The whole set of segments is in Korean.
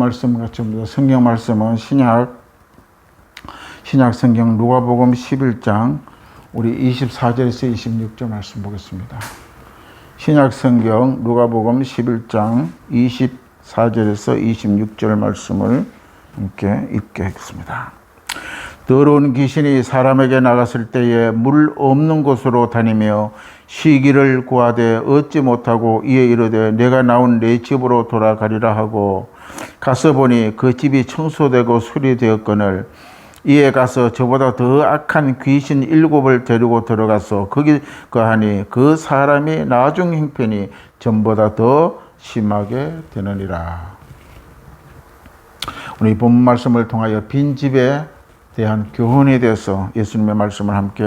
말씀 같습니다. 성경 말씀은 신약 성경 누가복음 11장 우리 24절에서 26절 말씀 보겠습니다. 신약 성경 누가복음 11장 24절에서 26절 말씀을 함께 읽겠습니다. 더러운 귀신이 사람에게 나갔을 때에 물 없는 곳으로 다니며 쉬기를 구하되 얻지 못하고 이에 이르되 내가 나온 내 집으로 돌아가리라 하고 가서 보니 그 집이 청소되고 수리되었거늘 이에 가서 저보다 더 악한 귀신 7을 데리고 들어가서 거기 거하니 그 사람이 나중 형편이 전보다 더 심하게 되느니라. 오늘 이 본문 말씀을 통하여 빈집에 대한 교훈에 대해서 예수님의 말씀을 함께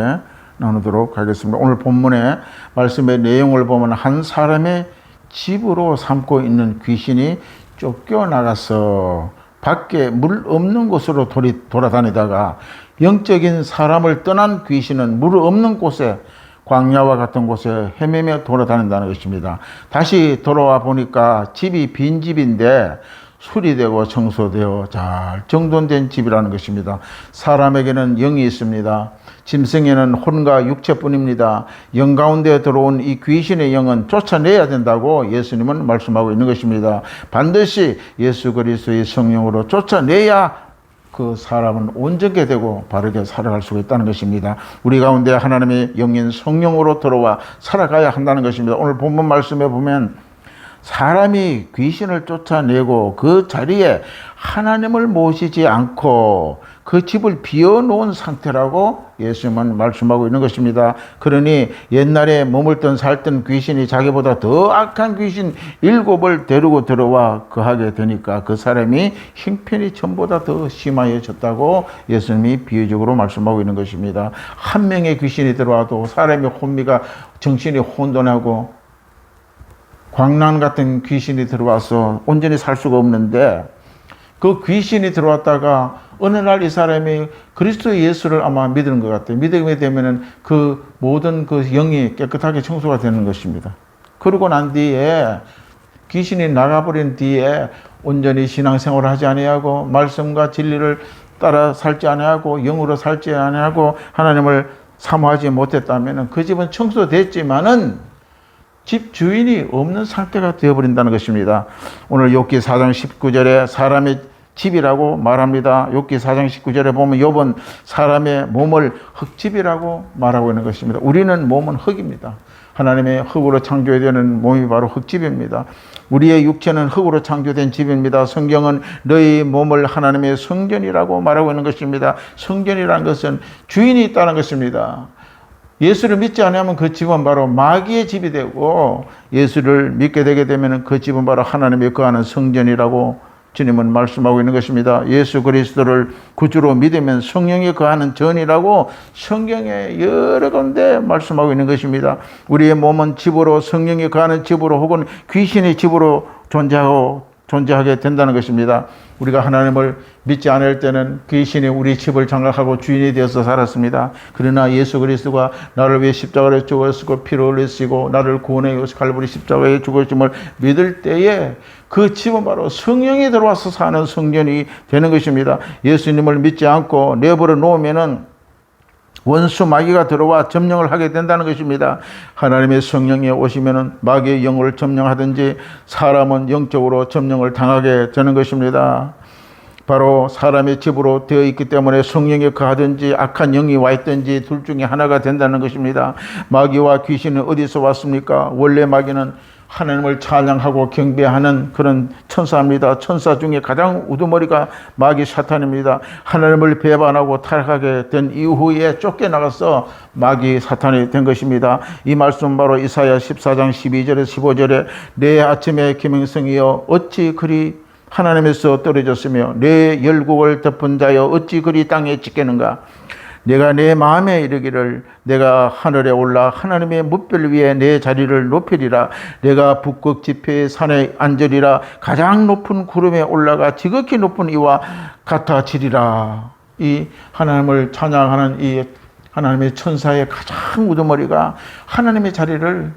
나누도록 하겠습니다. 오늘 본문의 말씀의 내용을 보면 한 사람의 집으로 삼고 있는 귀신이 쫓겨나가서 밖에 물 없는 곳으로 돌아다니다가 영적인 사람을 떠난 귀신은 물 없는 곳에 광야와 같은 곳에 헤매며 돌아다닌다는 것입니다. 다시 돌아와 보니까 집이 빈집인데 수리되고 청소되어 잘 정돈된 집이라는 것입니다. 사람에게는 영이 있습니다. 짐승에는 혼과 육체뿐입니다. 영 가운데 들어온 이 귀신의 영은 쫓아내야 된다고 예수님은 말씀하고 있는 것입니다. 반드시 예수 그리스도의 성령으로 쫓아내야 그 사람은 온전하게 되고 바르게 살아갈 수가 있다는 것입니다. 우리 가운데 하나님의 영인 성령으로 들어와 살아가야 한다는 것입니다. 오늘 본문 말씀에 보면 사람이 귀신을 쫓아내고 그 자리에 하나님을 모시지 않고 그 집을 비워놓은 상태라고 예수님은 말씀하고 있는 것입니다. 그러니 옛날에 머물던 살던 귀신이 자기보다 더 악한 귀신 7을 데리고 들어와 거하게 되니까 그 사람이 형편이 전보다 더 심해졌다고 예수님이 비유적으로 말씀하고 있는 것입니다. 한 명의 귀신이 들어와도 사람의 혼미가 정신이 혼돈하고 광란 같은 귀신이 들어와서 온전히 살 수가 없는데 그 귀신이 들어왔다가 어느 날 이 사람이 그리스도 예수를 아마 믿는 것 같아요. 믿게 되면은 그 모든 그 영이 깨끗하게 청소가 되는 것입니다. 그러고 난 뒤에 귀신이 나가버린 뒤에 온전히 신앙생활을 하지 아니하고 말씀과 진리를 따라 살지 아니하고 영으로 살지 아니하고 하나님을 사모하지 못했다면은 그 집은 청소됐지만은 집 주인이 없는 상태가 되어버린다는 것입니다. 오늘 욥기 4장 19절에 사람의 집이라고 말합니다. 욥기 4장 19절에 보면 욥은 사람의 몸을 흙집이라고 말하고 있는 것입니다. 우리는 몸은 흙입니다. 하나님의 흙으로 창조되는 몸이 바로 흙집입니다. 우리의 육체는 흙으로 창조된 집입니다. 성경은 너희 몸을 하나님의 성전이라고 말하고 있는 것입니다. 성전이라는 것은 주인이 있다는 것입니다. 예수를 믿지 않으면 그 집은 바로 마귀의 집이 되고 예수를 믿게 되게 되면 그 집은 바로 하나님이 거하는 성전이라고 주님은 말씀하고 있는 것입니다. 예수 그리스도를 구주로 믿으면 성령이 거하는 전이라고 성경에 여러 군데 말씀하고 있는 것입니다. 우리의 몸은 집으로 성령이 거하는 집으로 혹은 귀신의 집으로 존재하게 된다는 것입니다. 우리가 하나님을 믿지 않을 때는 귀신이 우리 집을 장악하고 주인이 되어서 살았습니다. 그러나 예수 그리스도가 나를 위해 십자가에 죽었고 피를 흘리시고 나를 구원해 주셔서 갈보리 십자가에 죽으심을 믿을 때에 그 집은 바로 성령이 들어와서 사는 성전이 되는 것입니다. 예수님을 믿지 않고 내버려 놓으면은 원수 마귀가 들어와 점령을 하게 된다는 것입니다. 하나님의 성령이 오시면은 마귀의 영을 점령하든지 사람은 영적으로 점령을 당하게 되는 것입니다. 바로 사람의 집으로 되어 있기 때문에 성령이 거하든지 악한 영이 와 있든지 둘 중에 하나가 된다는 것입니다. 마귀와 귀신은 어디서 왔습니까? 원래 마귀는 하나님을 찬양하고 경배하는 그런 천사입니다. 천사 중에 가장 우두머리가 마귀 사탄입니다. 하나님을 배반하고 타락하게 된 이후에 쫓겨나가서 마귀 사탄이 된 것입니다. 이 말씀 바로 이사야 14장 12절에 15절에 내 아침의 기명성이여 어찌 그리 하나님에서 떨어졌으며 내 열국을 덮은 자여 어찌 그리 땅에 찢겠는가. 내가 내 마음에 이르기를 내가 하늘에 올라 하나님의 뭇별 위에 내 자리를 높이리라. 내가 북극 지폐의 산에 앉으리라. 가장 높은 구름에 올라가 지극히 높은 이와 같아지리라. 이 하나님을 찬양하는 이 하나님의 천사의 가장 우두머리가 하나님의 자리를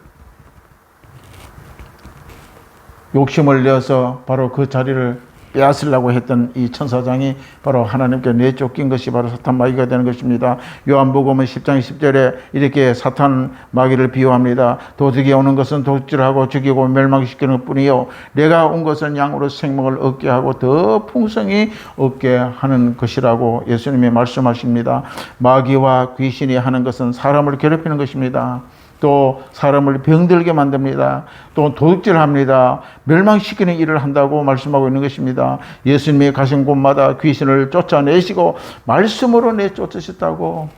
욕심을 내어서 바로 그 자리를 빼앗으려고 했던 이 천사장이 바로 하나님께 내쫓긴 것이 바로 사탄 마귀가 되는 것입니다. 요한복음은 10장 10절에 이렇게 사탄 마귀를 비유합니다. 도둑이 오는 것은 도둑질하고 죽이고 멸망시키는 것뿐이요 내가 온 것은 양으로 생명을 얻게 하고 더 풍성히 얻게 하는 것이라고 예수님이 말씀하십니다. 마귀와 귀신이 하는 것은 사람을 괴롭히는 것입니다. 또 사람을 병들게 만듭니다. 또 도둑질합니다. 멸망시키는 일을 한다고 말씀하고 있는 것입니다. 예수님이 가신 곳마다 귀신을 쫓아내시고 말씀으로 내쫓으셨다고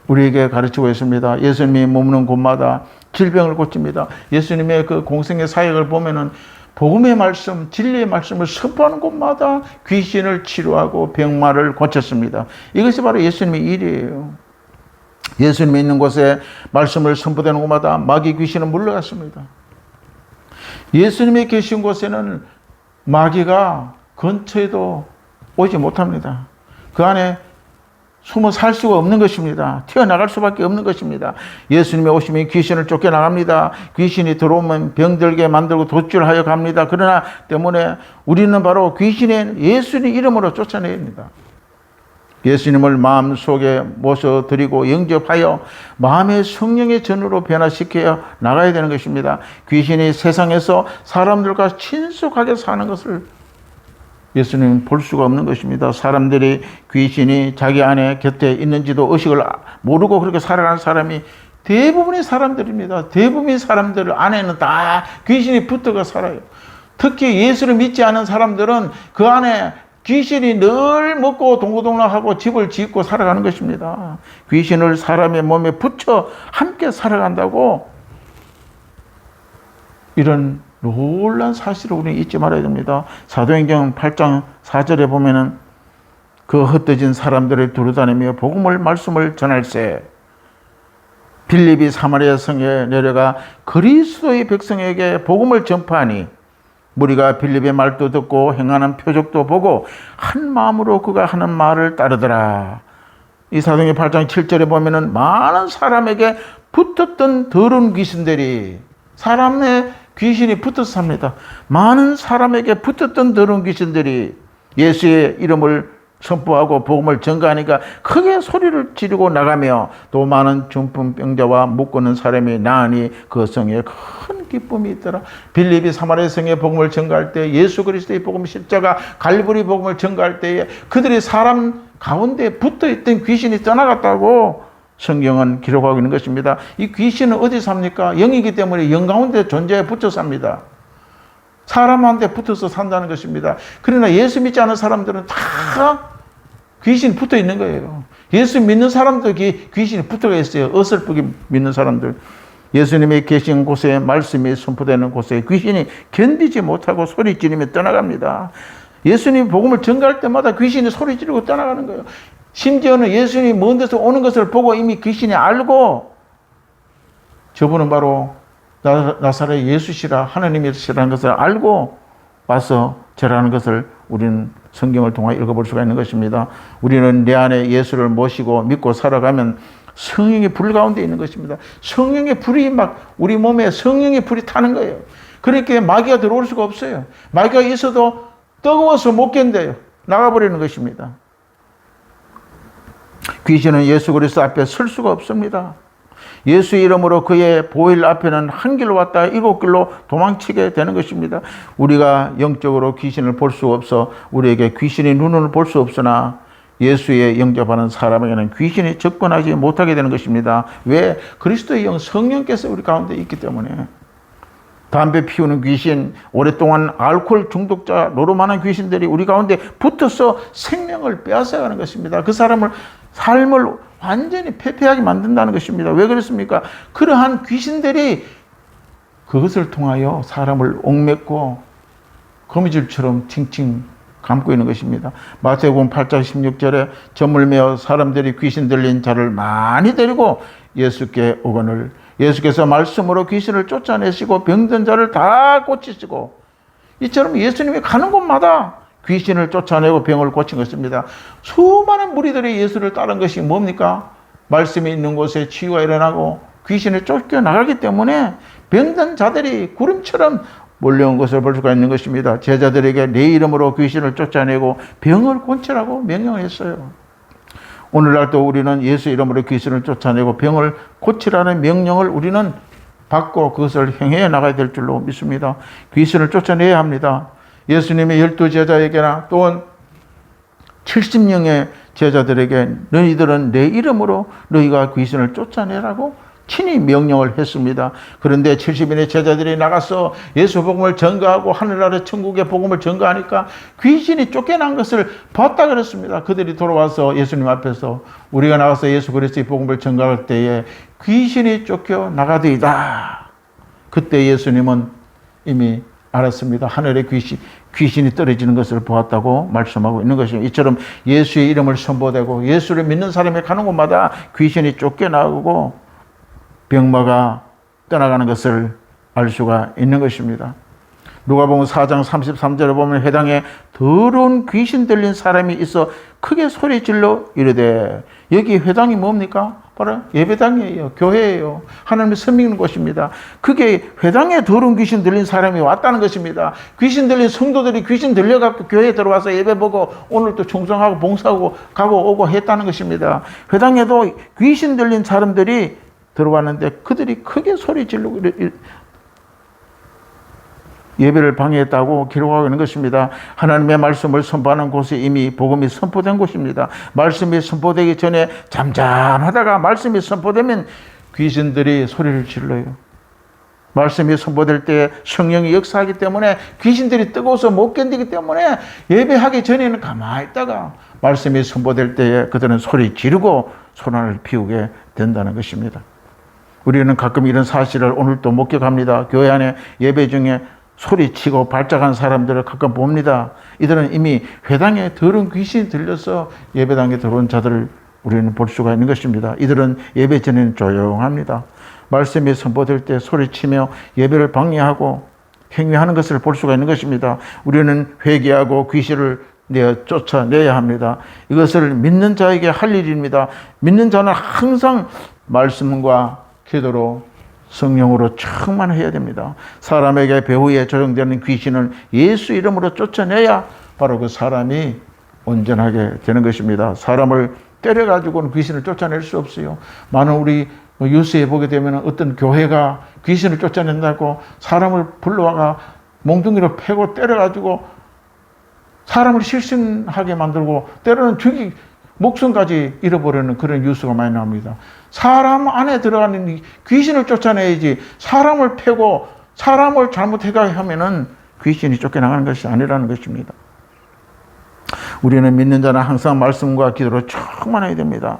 우리에게 가르치고 있습니다. 예수님이 머무는 곳마다 질병을 고칩니다. 예수님의 그 공생의 사역을 보면은 복음의 말씀, 진리의 말씀을 선포하는 곳마다 귀신을 치료하고 병마를 고쳤습니다. 이것이 바로 예수님의 일이에요. 예수님이 있는 곳에 말씀을 선포되는 곳마다 마귀 귀신은 물러갔습니다. 예수님이 계신 곳에는 마귀가 근처에도 오지 못합니다. 그 안에 숨어 살 수가 없는 것입니다. 튀어나갈 수밖에 없는 것입니다. 예수님이 오시면 귀신을 쫓겨나갑니다. 귀신이 들어오면 병들게 만들고 도출하여 갑니다. 그러나 때문에 우리는 바로 귀신의 예수님 이름으로 쫓아내야 합니다. 예수님을 마음속에 모셔드리고 영접하여 마음의 성령의 전으로 변화시켜 나가야 되는 것입니다. 귀신이 세상에서 사람들과 친숙하게 사는 것을 예수님은 볼 수가 없는 것입니다. 사람들이 귀신이 자기 안에 곁에 있는지도 의식을 모르고 그렇게 살아가는 사람이 대부분의 사람들입니다. 대부분의 사람들 안에는 다 귀신이 붙어가 살아요. 특히 예수를 믿지 않은 사람들은 그 안에 귀신이 늘 먹고 동고동락하고 집을 짓고 살아가는 것입니다. 귀신을 사람의 몸에 붙여 함께 살아간다고 이런 놀란 사실을 우리는 잊지 말아야 됩니다. 사도행전 8장 4절에 보면은 그 흩어진 사람들을 두루다니며 복음을 말씀을 전할세 빌립이 사마리아 성에 내려가 그리스도의 백성에게 복음을 전파하니 무리가 빌립의 말도 듣고 행하는 표적도 보고 한 마음으로 그가 하는 말을 따르더라. 이 사도행전 8장 7절에 보면은 많은 사람에게 붙었던 더러운 귀신들이 사람의 귀신이 붙어서 삽니다. 많은 사람에게 붙었던 더러운 귀신들이 예수의 이름을 선포하고 복음을 전가하니까 크게 소리를 지르고 나가며 또 많은 중풍병자와 묶어놓은 사람이 나으니 그 성에 큰 기쁨이 있더라. 빌립이 사마리아 성에 복음을 전가할 때 예수 그리스도의 복음 십자가 갈보리 복음을 전가할 때에 그들이 사람 가운데 붙어있던 귀신이 떠나갔다고 성경은 기록하고 있는 것입니다. 이 귀신은 어디 삽니까? 영이기 때문에 영 가운데 존재에 붙어 삽니다. 사람한테 붙어서 산다는 것입니다. 그러나 예수 믿지 않은 사람들은 다 귀신이 붙어 있는 거예요. 예수 믿는 사람도 귀신이 붙어 있어요. 어설프게 믿는 사람들. 예수님이 계신 곳에 말씀이 선포되는 곳에 귀신이 견디지 못하고 소리 지르며 떠나갑니다. 예수님 복음을 전가할 때마다 귀신이 소리 지르고 떠나가는 거예요. 심지어는 예수님이 먼 데서 오는 것을 보고 이미 귀신이 알고 저분은 바로 나사렛 예수시라 하나님이시라는 것을 알고 와서 절하는 것을 우리는 성경을 통해 읽어볼 수가 있는 것입니다. 우리는 내 안에 예수를 모시고 믿고 살아가면 성령의 불 가운데 있는 것입니다. 성령의 불이 막 우리 몸에 성령의 불이 타는 거예요. 그러니까 마귀가 들어올 수가 없어요. 마귀가 있어도 뜨거워서 못 견뎌요. 나가버리는 것입니다. 귀신은 예수 그리스도 앞에 설 수가 없습니다. 예수 이름으로 그의 보일 앞에는 한 길로 왔다 7길로 도망치게 되는 것입니다. 우리가 영적으로 귀신을 볼 수 없어 우리에게 귀신의 눈을 볼 수 없으나 예수의 영접하는 사람에게는 귀신이 접근하지 못하게 되는 것입니다. 왜? 그리스도의 영 성령께서 우리 가운데 있기 때문에. 담배 피우는 귀신, 오랫동안 알코올 중독자, 노름하는 귀신들이 우리 가운데 붙어서 생명을 빼앗아가는 것입니다. 그 사람을 삶을 완전히 패폐하게 만든다는 것입니다. 왜 그렇습니까? 그러한 귀신들이 그것을 통하여 사람을 옥맥고 거미줄처럼 칭칭 감고 있는 것입니다. 마태복음 8장 16절에 저물며 사람들이 귀신 들린 자를 많이 데리고 예수께 오거늘 예수께서 말씀으로 귀신을 쫓아내시고 병든 자를 다 고치시고 이처럼 예수님이 가는 곳마다 귀신을 쫓아내고 병을 고친 것입니다. 수많은 무리들이 예수를 따른 것이 뭡니까? 말씀이 있는 곳에 치유가 일어나고 귀신을 쫓겨나가기 때문에 병든 자들이 구름처럼 몰려온 것을 볼 수가 있는 것입니다. 제자들에게 내 이름으로 귀신을 쫓아내고 병을 고치라고 명령했어요. 오늘날도 우리는 예수 이름으로 귀신을 쫓아내고 병을 고치라는 명령을 우리는 받고 그것을 행해 나가야 될 줄로 믿습니다. 귀신을 쫓아내야 합니다. 예수님의 12제자에게나 또한 70명의 제자들에게 너희들은 내 이름으로 너희가 귀신을 쫓아내라고 친히 명령을 했습니다. 그런데 70인의 제자들이 나가서 예수 복음을 전가하고 하늘나라 천국의 복음을 전가하니까 귀신이 쫓겨난 것을 봤다 그랬습니다. 그들이 돌아와서 예수님 앞에서 우리가 나가서 예수 그리스도의 복음을 전가할 때에 귀신이 쫓겨나가더이다. 그때 예수님은 이미 알았습니다. 하늘에 귀신이 떨어지는 것을 보았다고 말씀하고 있는 것입니다. 이처럼 예수의 이름을 선포되고 예수를 믿는 사람이 가는 곳마다 귀신이 쫓겨나고 병마가 떠나가는 것을 알 수가 있는 것입니다. 누가복음 4장 33절에 보면 회당에 더러운 귀신 들린 사람이 있어 크게 소리질러 이르되, 여기 회당이 뭡니까? 바로 예배당이에요. 교회예요. 하나님의 섬기는 곳입니다. 그게 회당에 더러운 귀신 들린 사람이 왔다는 것입니다. 귀신 들린 성도들이 귀신 들려갖고 교회에 들어와서 예배 보고 오늘 또 충성하고 봉사하고 가고 오고 했다는 것입니다. 회당에도 귀신 들린 사람들이 들어왔는데 그들이 크게 소리 지르고 예배를 방해했다고 기록하고 있는 것입니다. 하나님의 말씀을 선포하는 곳에 이미 복음이 선포된 곳입니다. 말씀이 선포되기 전에 잠잠하다가 말씀이 선포되면 귀신들이 소리를 질러요. 말씀이 선포될 때 성령이 역사하기 때문에 귀신들이 뜨거워서 못 견디기 때문에 예배하기 전에는 가만히 있다가 말씀이 선포될 때에 그들은 소리 지르고 소란을 피우게 된다는 것입니다. 우리는 가끔 이런 사실을 오늘도 목격합니다. 교회 안에 예배 중에 소리치고 발작한 사람들을 가끔 봅니다. 이들은 이미 회당에 더러운 귀신이 들려서 예배당에 들어온 자들을 우리는 볼 수가 있는 것입니다. 이들은 예배 전에는 조용합니다. 말씀이 선포될 때 소리치며 예배를 방해하고 행위하는 것을 볼 수가 있는 것입니다. 우리는 회개하고 귀신을 쫓아내야 합니다. 이것을 믿는 자에게 할 일입니다. 믿는 자는 항상 말씀과 기도로 성령으로 충만해야 됩니다. 사람에게 배후에 조종되는 귀신을 예수 이름으로 쫓아내야 바로 그 사람이 온전하게 되는 것입니다. 사람을 때려가지고는 귀신을 쫓아낼 수 없어요. 많은 우리 뉴스에 보게 되면 어떤 교회가 귀신을 쫓아낸다고 사람을 불러와가 몽둥이로 패고 때려가지고 사람을 실신하게 만들고 때로는 목숨까지 잃어버리는 그런 뉴스가 많이 나옵니다. 사람 안에 들어가는 귀신을 쫓아내야지 사람을 패고 사람을 잘못해가게 하면은 귀신이 쫓겨나가는 것이 아니라는 것입니다. 우리는 믿는 자는 항상 말씀과 기도로 충만해야 됩니다.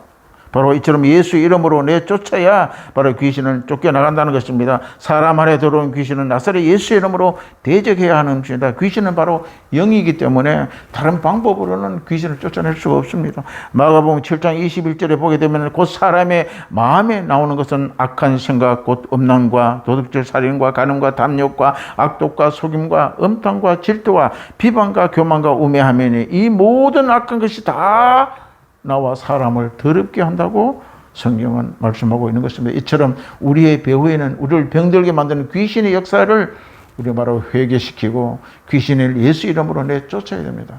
바로 이처럼 예수 이름으로 내쫓아야 바로 귀신을 쫓겨나간다는 것입니다. 사람 안에 들어온 귀신은 나사렛 예수 이름으로 대적해야 하는 것입니다. 귀신은 바로 영이기 때문에 다른 방법으로는 귀신을 쫓아낼 수가 없습니다. 마가복음 7장 21절에 보게 되면 곧 사람의 마음에 나오는 것은 악한 생각, 곧 음란과 도둑질, 살인과 간음과 담력과 악독과 속임과 음탕과 질투와 비방과 교만과 우매하매니 이 모든 악한 것이 다 나와 사람을 더럽게 한다고 성경은 말씀하고 있는 것입니다. 이처럼 우리의 배후에는 우리를 병들게 만드는 귀신의 역사를 우리 바로 회개시키고 귀신을 예수 이름으로 내쫓아야 됩니다.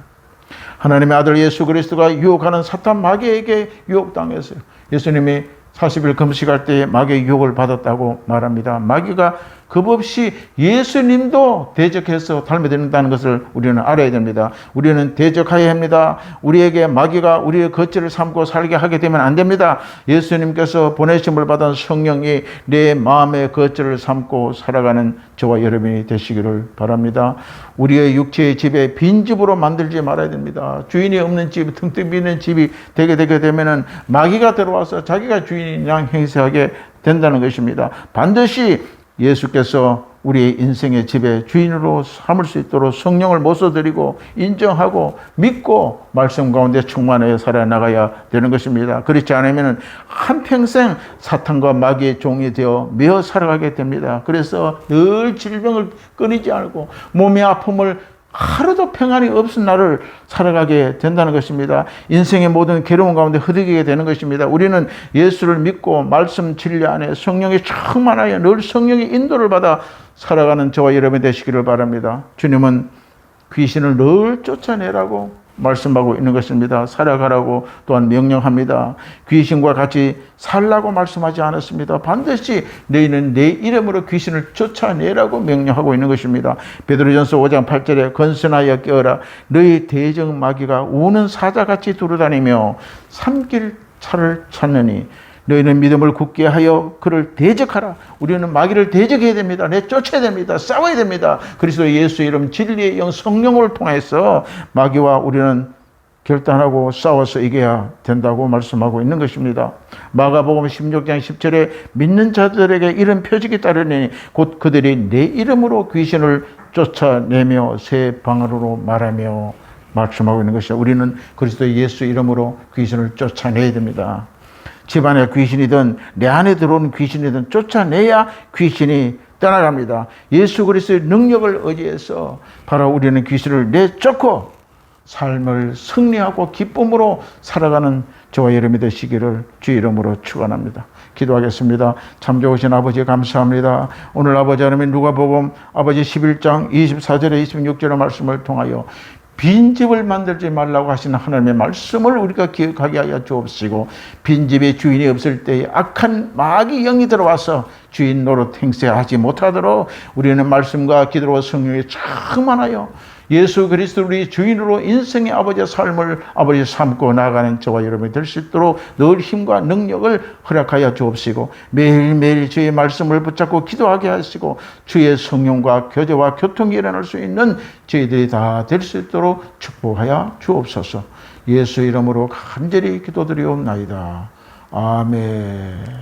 하나님의 아들 예수 그리스도가 유혹하는 사탄 마귀에게 유혹당했어요. 예수님이 40일 금식할 때 마귀의 유혹을 받았다고 말합니다. 마귀가 겁없이 예수님도 대적해서 닮아든다는 것을 우리는 알아야 됩니다. 우리는 대적해야 합니다. 우리에게 마귀가 우리의 거처를 삼고 살게 하게 되면 안 됩니다. 예수님께서 보내심을 받은 성령이 내 마음의 거처를 삼고 살아가는 저와 여러분이 되시기를 바랍니다. 우리의 육체의 집에 빈집으로 만들지 말아야 됩니다. 주인이 없는 집, 텅텅 비는 집이 되게 되면은 마귀가 들어와서 자기가 주인인 양 행세하게 된다는 것입니다. 반드시 예수께서 우리의 인생의 집의 주인으로 삼을 수 있도록 성령을 모셔드리고 인정하고 믿고 말씀 가운데 충만하여 살아나가야 되는 것입니다. 그렇지 않으면 한평생 사탄과 마귀의 종이 되어 매어 살아가게 됩니다. 그래서 늘 질병을 끊이지 않고 몸의 아픔을 하루도 평안이 없은 날을 살아가게 된다는 것입니다. 인생의 모든 괴로운 가운데 흐르게 되는 것입니다. 우리는 예수를 믿고 말씀 진리 안에 성령이 충만하여 늘 성령의 인도를 받아 살아가는 저와 여러분이 되시기를 바랍니다. 주님은 귀신을 늘 쫓아내라고 말씀하고 있는 것입니다. 살아가라고 또한 명령합니다. 귀신과 같이 살라고 말씀하지 않았습니다. 반드시 너희는 내 이름으로 귀신을 쫓아내라고 명령하고 있는 것입니다. 베드로전서 5장 8절에 건선하여 깨어라. 너희 대적 마귀가 우는 사자같이 두루다니며 삼킬 차를 찾느니 너희는 믿음을 굳게 하여 그를 대적하라. 우리는 마귀를 대적해야 됩니다. 내쫓아야 됩니다. 싸워야 됩니다. 그리스도 예수 이름 진리의 영 성령을 통해서 마귀와 우리는 결단하고 싸워서 이겨야 된다고 말씀하고 있는 것입니다. 마가복음 16장 10절에 믿는 자들에게 이런 표적이 따르니 곧 그들이 내 이름으로 귀신을 쫓아내며 새 방언으로 말하며 말씀하고 있는 것이죠. 우리는 그리스도 예수 이름으로 귀신을 쫓아내야 됩니다. 집안에 귀신이든 내 안에 들어오는 귀신이든 쫓아내야 귀신이 떠나갑니다. 예수 그리스도의 능력을 의지해서 바로 우리는 귀신을 내쫓고 삶을 승리하고 기쁨으로 살아가는 저와 여러분이 되시기를 주 이름으로 축원합니다. 기도하겠습니다. 참 좋으신 아버지 감사합니다. 오늘 아버지 하나님 누가복음 아버지 11장 24절에 26절의 말씀을 통하여 빈집을 만들지 말라고 하시는 하나님의 말씀을 우리가 기억하게 하여 주옵시고 빈집에 주인이 없을 때에 악한 마귀 영이 들어와서 주인 노릇 행세하지 못하도록 우리는 말씀과 기도와 성령에 충만하여 예수 그리스도 우리 주인으로 인생의 아버지의 삶을 아버지 삼고 나아가는 저와 여러분이 될 수 있도록 늘 힘과 능력을 허락하여 주옵시고 매일매일 주의 말씀을 붙잡고 기도하게 하시고 주의 성령과 교제와 교통이 일어날 수 있는 저희들이 다 될 수 있도록 축복하여 주옵소서. 예수 이름으로 간절히 기도드리옵나이다. 아멘.